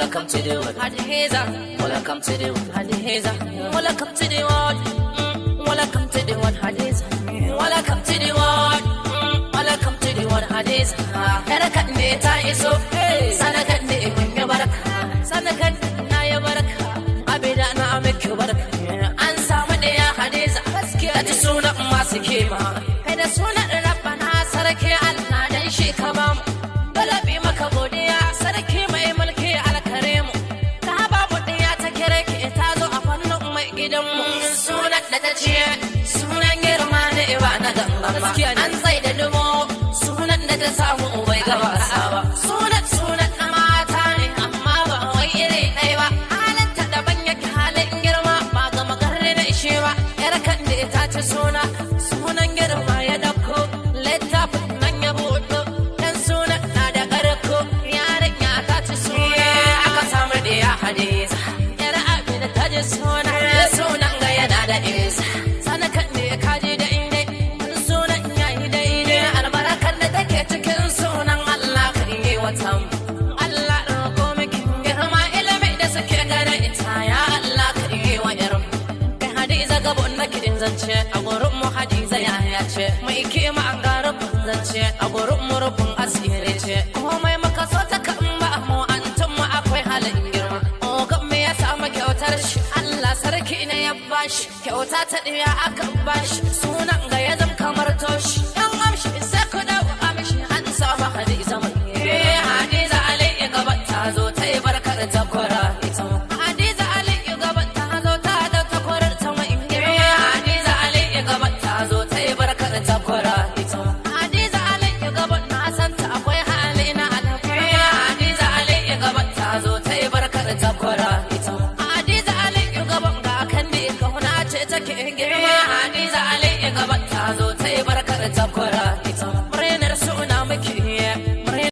Welcome to the world. Hadiza. Welcome to the world. Hadiza. Welcome to the world. Welcome to the world. Hadiza. Welcome to the world. Welcome to the world. Hadiza. Harakat ne ta iso. Sanakat ne ya baraka. Sanakat na ya baraka. Abida na amiki baraka. An samu da ya Hadiza. Ta ji sunan masu kima. Kai da sunan Rabbana sarki Allah dan shi ka ba mu. Galabi maka godiya sarki mai mulki alkarimu. Ka ba mu diya ta kire ki ta zo a fannin mai gidanmu. Sunan da ta ce sunan girma ne ba na gangan ba. An tsai da dumo sunan da ta samu bai gaba ba. Sunan na mata ne amma ba wai iri ɗaya ba. Halinta daban yake halin girma ba ga magarri na ishe ba. Yar kan da ta ci sunan girma ya dauko littafin nan ya buɗo. Dan sunan na da ƙarko yarinya ta ci suna. Aka samu da ya Hadiza. Yar Amina ta ji sunan ga yana da isa. Sanakan ne kaji da ine sunan yayi daidai. Albarakar da take cikin sunan Allah kan yi wata. Allah roƙo miki girma ilimi da suke gane ita ya Allah kan yi wa irin. Kai Hadiza gabon na kiɗin zance a gurin mu Hadiza ya ce. Mai kima an ga rufin zance a gurin mu rufin asiri ce. Komai muka so ta kan ba mu an tun mu akwai halin girma. Ogan me ya samu kyautar shi Allah sarki ne ya bashi. Kyauta ta ɗiya aka bashi sunan ga ya zam kamar toshi. Yan amshi sai ku dau amshi an samu Hadiza mai. Hadiza Ali gaba ta zo ta yi barkar ta kwara ita. Hadiza Ali gaba ta zo ta dau ta kwarar ta mai. Hadiza Ali gaba ta zo ta yi barkar ta kwara ita. Hadiza Ali gaba na san ta akwai hali na alƙawari. Hadiza Ali gaba ta zo ta yi barkar ta kwara ita. Hadiza Ali gaba ga kan ne kauna ce take girma. Hadiza Ali gaba ta zo ta yi barkar ta kwara